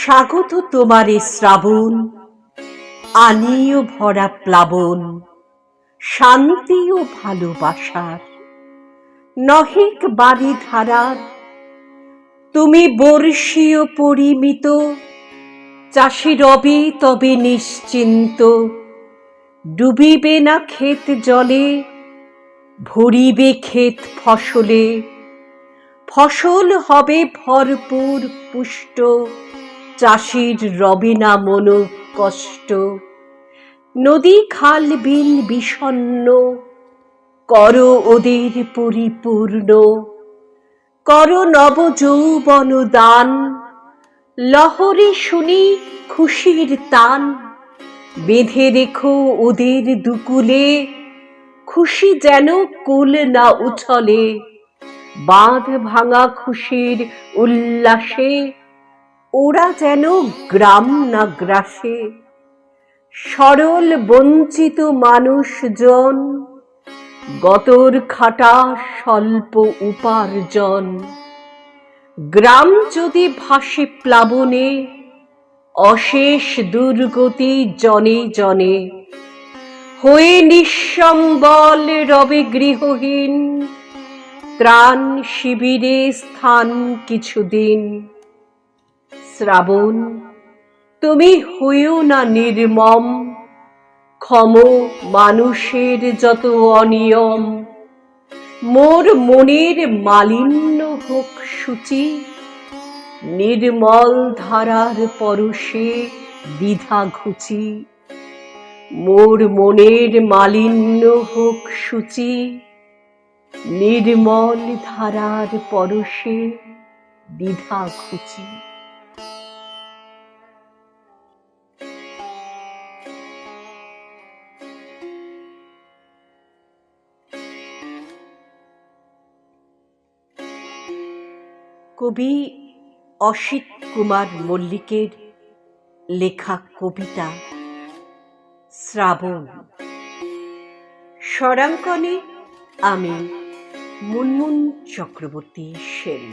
স্বাগত তোমারে শ্রাবণ, আনিও ভরা প্লাবন, শান্তি ও ভালোবাসার নহিক বাড়ি ধারার। তুমি বর্ষীয় পরিমিত, চাষি রবে তবে নিশ্চিন্ত। ডুবিবে না ক্ষেত জলে, ভরিবে ক্ষেত ফসলে। ফসল হবে ভরপুর পুষ্ট, চাষির রবে না মন কষ্ট। নদী খাল বিল বিষণ্ণ, করো ওদের পরিপূর্ণ। করো নব যৌবন দান, লহরী শুনি খুশির তান। বেঁধে রেখো ওদের দুকুলে, খুশি যেন কুল না উছলে। বাঁধ ভাঙা খুশির উল্লাসে, ওরা যেন গ্রাম না গ্রাসে। সরল বঞ্চিত মানুষজন, গতর খাটা স্বল্প উপার্জন। গ্রাম যদি ভাসে প্লাবনে, অশেষ দুর্গতি জনে জনে। হয়ে নিঃসম্বল রবে গৃহহীন, ত্রাণ শিবিরে স্থান কিছুদিন। শ্রাবণ, তুমি হইও না নির্মম, ক্ষম মানুষের যত অনিয়ম। মোর মনের মালিন্য হোক সূচি, নির্মল ধারার পরশে দ্বিধা ঘুচি। মোর মনের মালিন্য হোক সূচি, নির্মল ধারার পরশে দ্বিধা ঘুচি। কবি অসিত কুমার মল্লিকের লেখা কবিতা শ্রাবণ। স্বরাঙ্কনে আমি মুনমুন চক্রবর্তী সেন।